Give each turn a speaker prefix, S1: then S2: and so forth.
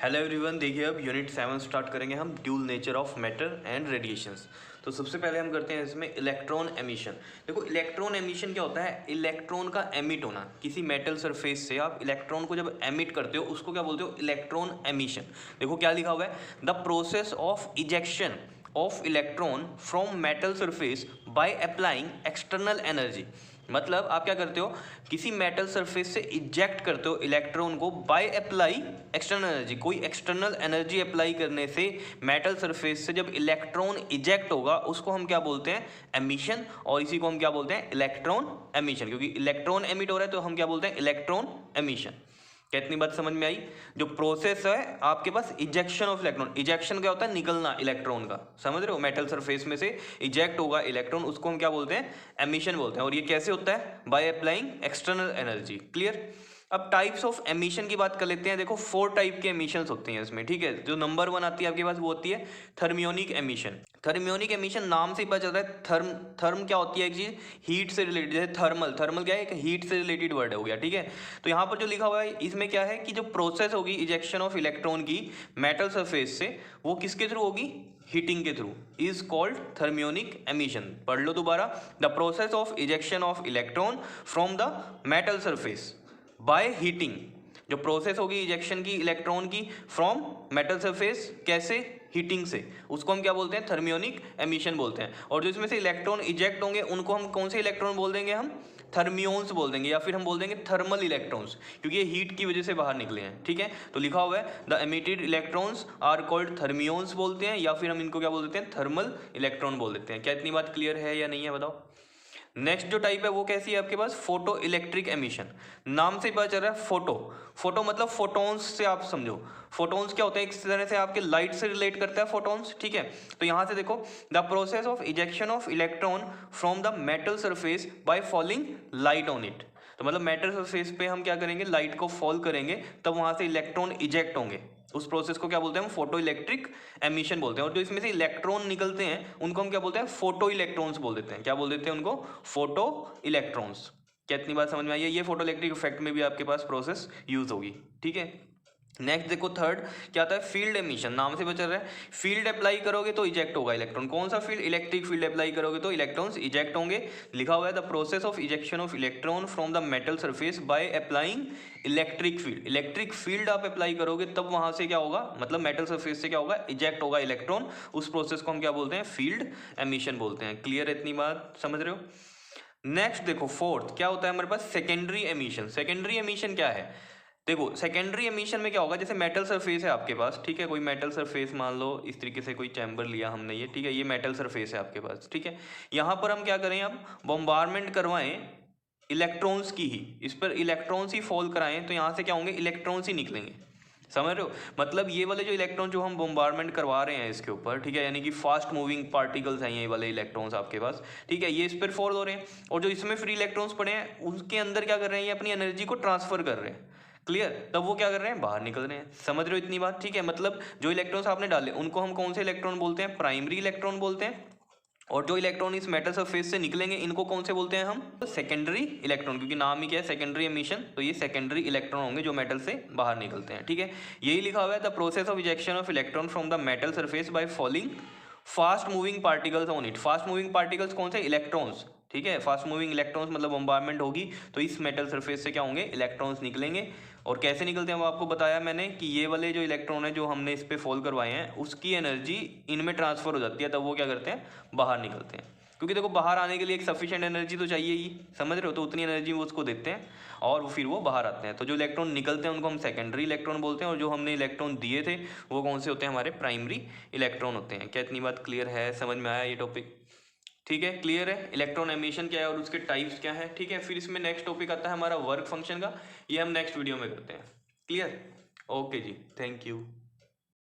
S1: Hello everyone, देखिए अब unit 7 start करेंगे हम, dual nature of matter and radiations. तो सबसे पहले हम करते हैं इसमें इलेक्ट्रॉन एमिशन। देखो इलेक्ट्रॉन एमिशन क्या होता है, इलेक्ट्रॉन का एमिट होना। किसी मेटल सरफेस से आप इलेक्ट्रॉन को जब एमिट करते हो उसको क्या बोलते हो, इलेक्ट्रॉन एमिशन। देखो क्या लिखा हुआ है, the process of ejection of electron from metal surface by applying external energy. मतलब आप क्या करते हो, किसी मेटल सरफेस से इजेक्ट करते हो इलेक्ट्रॉन को बाय अप्लाई एक्सटर्नल एनर्जी। कोई एक्सटर्नल एनर्जी अप्लाई करने से मेटल सरफेस से जब इलेक्ट्रॉन इजेक्ट होगा उसको हम क्या बोलते हैं, एमिशन। और इसी को हम क्या बोलते हैं, इलेक्ट्रॉन एमिशन। क्योंकि इलेक्ट्रॉन एमिट हो रहा है तो हम क्या बोलते हैं, इलेक्ट्रॉन एमिशन। क्या इतनी बात समझ में आई? जो प्रोसेस है आपके पास इजेक्शन ऑफ इलेक्ट्रॉन, इजेक्शन क्या होता है, निकलना इलेक्ट्रॉन का, समझ रहे हो। मेटल सरफेस में से इजेक्ट होगा इलेक्ट्रॉन, उसको हम क्या बोलते हैं, एमिशन बोलते हैं। और ये कैसे होता है, by applying external energy. Clear. अब टाइप्स ऑफ एमिशन की बात कर लेते हैं। देखो 4 टाइप के एमिशंस होते हैं इसमें, ठीक है। जो नंबर 1 आती है आपके पास वो होती है थर्मियोनिक एमिशन। थर्मियोनिक एमिशन नाम से ही पता चलता है, थर्म क्या होती है, एक चीज हीट से रिलेटेड। जैसे थर्मल, थर्मल क्या है, एक हीट से रिलेटेड वर्ड हो गया, ठीक है। तो यहाँ पर जो लिखा हुआ है इसमें क्या है कि जो प्रोसेस होगी इजेक्शन ऑफ इलेक्ट्रॉन की मेटल सरफेस से, वो किसके थ्रू होगी, हीटिंग के through, is called thermionic emission. पढ़ लो दोबारा, the process of ejection of electron from the metal surface by heating. जो प्रोसेस होगी इजेक्शन की इलेक्ट्रॉन की फ्रॉम मेटल सरफेस, कैसे, हीटिंग से, उसको हम क्या बोलते हैं, थर्मियोनिक एमिशन बोलते हैं। और जो इसमें से इलेक्ट्रॉन इजेक्ट होंगे उनको हम कौन से इलेक्ट्रॉन बोल देंगे, हम थर्मियोन्स बोल देंगे, या फिर हम बोल देंगे थर्मल इलेक्ट्रॉन्स, क्योंकि ये हीट की वजह से बाहर निकले हैं, ठीक है। तो लिखा हुआ है the emitted electrons are called thermions बोलते हैं, या फिर हम इनको क्या बोल देते हैं, थर्मल इलेक्ट्रॉन बोल देते हैं। क्या इतनी बात क्लियर है या नहीं है, बताओ। नेक्स्ट जो टाइप है वो कैसी है आपके पास, फोटो इलेक्ट्रिक एमिशन। नाम से पता चल रहा है फोटो, फोटो मतलब फोटोन्स से आप समझो। फोटोन्स क्या होते हैं, एक तरह से आपके लाइट से रिलेट करता है फोटोन्स, ठीक है। तो यहां से देखो, the process of ejection of electron from the metal surface by fouling light on it. तो मतलब मेटल सरफेस पे हम क्या करेंगे, लाइट को फॉल करेंगे, तब वहां से इलेक्ट्रॉन इजेक्ट होंगे। उस प्रोसेस को क्या बोलते हैं, हम फोटो इलेक्ट्रिक एमिशन बोलते हैं। और जो इसमें से इलेक्ट्रॉन निकलते हैं उनको हम क्या बोलते हैं, फोटो इलेक्ट्रॉन्स बोल देते हैं। क्या बोल देते हैं उनको, फोटो इलेक्ट्रॉन्स। क्या इतनी बात समझ में आई है? ये फोटो इलेक्ट्रिक इफेक्ट में भी आपके पास प्रोसेस यूज होगी, ठीक है। नेक्स्ट देखो थर्ड क्या आता है, फील्ड एमिशन। नाम से पता चल रहा है फील्ड अप्लाई करोगे तो इजेक्ट होगा इलेक्ट्रॉन। कौन सा फील्ड, इलेक्ट्रिक फील्ड अप्लाई करोगे तो इलेक्ट्रॉन्स इजेक्ट होंगे। लिखा हुआ है the process of ejection of electron from the metal surface by applying electric field. Electric field आप अप्लाई करोगे तब वहां से क्या होगा, मतलब मेटल सरफेस से क्या होगा, इजेक्ट होगा इलेक्ट्रॉन। उस प्रोसेस को हम क्या बोलते हैं, फील्ड एमिशन बोलते हैं। क्लियर, इतनी बात समझ रहे हो। नेक्स्ट देखो फोर्थ क्या होता है हमारे पास, सेकेंडरी एमिशन। सेकेंडरी एमिशन क्या है, देखो सेकेंडरी एमिशन में क्या होगा, जैसे मेटल सरफेस है आपके पास, ठीक है। कोई मेटल सरफेस मान लो, इस तरीके से कोई चैम्बर लिया हमने ये, ठीक है। ये मेटल सरफेस है आपके पास, ठीक है। यहाँ पर हम क्या करें, अब बॉम्बारमेंट करवाएं इलेक्ट्रॉन्स की ही, इस पर इलेक्ट्रॉन्स ही फॉल कराएं, तो यहाँ से क्या होंगे, इलेक्ट्रॉन्स ही निकलेंगे। समझ रहे हो, मतलब ये वाले जो इलेक्ट्रॉन जो हम बॉम्बारमेंट करवा रहे हैं इसके ऊपर, ठीक है, यानी कि फास्ट मूविंग पार्टिकल्स हैं ये वाले इलेक्ट्रॉन्स आपके पास, ठीक है। ये इस पर फॉल हो रहे हैं, और जो इसमें फ्री इलेक्ट्रॉन्स पड़े हैं उनके अंदर क्या कर रहे हैं, ये अपनी एनर्जी को ट्रांसफर कर रहे हैं। क्लियर, तब वो क्या कर रहे हैं, बाहर निकल रहे हैं। समझ रहे हो इतनी बात, ठीक है। मतलब जो इलेक्ट्रॉन्स आपने डाले उनको हम कौन से इलेक्ट्रॉन बोलते हैं, प्राइमरी इलेक्ट्रॉन बोलते हैं। और जो इलेक्ट्रॉन इस मेटल सरफेस से निकलेंगे इनको कौन से बोलते हैं हम, सेकेंडरी इलेक्ट्रॉन, क्योंकि नाम ही क्या है, सेकेंडरी एमिशन। तो ये सेकेंडरी इलेक्ट्रॉन होंगे जो मेटल से बाहर निकलते हैं, ठीक है। यही लिखा हुआ है the process of ejection of electron from the metal surface by fouling fast moving particles on it. Fast moving particles कौन से, इलेक्ट्रॉन्स, ठीक है। फास्ट मूविंग इलेक्ट्रॉन्स मतलब बॉम्बारमेंट होगी तो इस मेटल सरफेस से क्या होंगे, इलेक्ट्रॉन्स निकलेंगे। और कैसे निकलते हैं वो आपको बताया मैंने, कि ये वाले जो इलेक्ट्रॉन है जो हमने इस पे फॉल करवाए हैं उसकी एनर्जी इनमें ट्रांसफर हो जाती है, तब वो क्या करते हैं, बाहर निकलते हैं। क्योंकि देखो बाहर आने के लिए एक सफिशिएंट एनर्जी तो चाहिए ही, समझ रहे हो, तो उतनी एनर्जी वो उसको देते हैं और वो फिर वो बाहर आते हैं। तो जो इलेक्ट्रॉन निकलते हैं उनको हम सेकेंडरी इलेक्ट्रॉन बोलते हैं, और जो हमने इलेक्ट्रॉन दिए थे वो कौन से होते हैं, हमारे प्राइमरी इलेक्ट्रॉन होते हैं। क्या इतनी बात क्लियर है, समझ में आया ये टॉपिक, ठीक है। क्लियर है, इलेक्ट्रॉन एमिशन क्या है और उसके टाइप्स क्या है, ठीक है। फिर इसमें नेक्स्ट टॉपिक आता है हमारा वर्क फंक्शन का, ये हम नेक्स्ट वीडियो में करते हैं। क्लियर, ओके जी, थैंक यू।